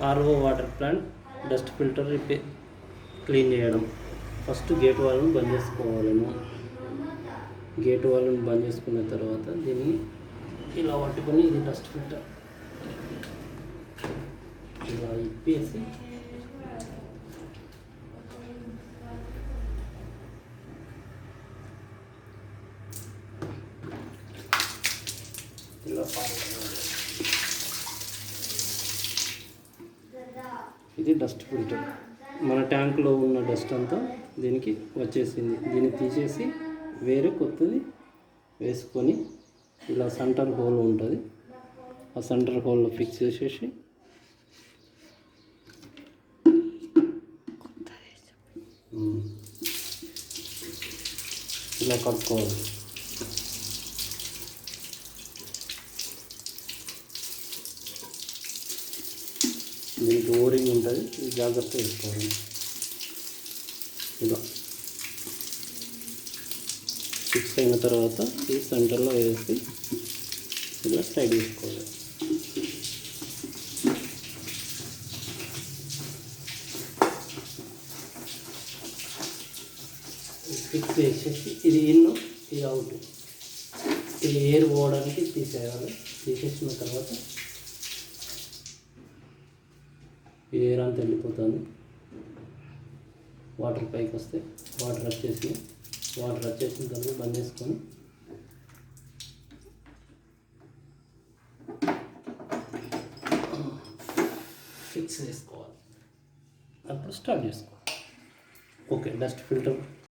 RO water plant dust filter clean చేయడం. First gate వాల్ని బంద్ చేసుకోవాలేమో. Gate వాల్ని బంద్ చేసుకున్న తర్వాత దీన్ని ఇలా పట్టుకొని, ఇది డస్ట్ ఫిల్టర్ ఇలా ఇప్పేసి ఇలా ఇది డస్ట్ ఫిల్టర్. మన ట్యాంకులో ఉన్న డస్ట్ అంతా దీనికి వచ్చేసింది. దీన్ని తీసేసి వేరే కొత్తది వేసుకొని ఇలా సెంటర్ హోల్ ఉంటుంది, ఆ సెంటర్ హోల్లో ఫిక్స్ చేసేసి ఇలా కలుపుకోవాలి. దీనికి ఓరింగ్ ఉంటుంది, ఇది జాగ్రత్త వేసుకోవాలి. ఇలా ఫిక్స్ అయిన తర్వాత ఈ సెంటర్లో వేసి ఇలా టైట్ చేసుకోవాలి. ఫిక్స్ చేసేసి ఇది ఇన్, ఇది అవుట్, ఇది ఎయిర్ పోవడానికి తీసేయాలి. తీసేసిన తర్వాత ఈ ఎయిర్ అంతా వెళ్ళిపోతుంది. వాటర్ పైకి వస్తే వాటర్ వచ్చేసిన తర్వాత బంద్ చేసుకొని ఫిక్స్ చేసుకోవాలి. అప్పుడు స్టార్ట్ చేసుకోవాలి. Okay, dust filter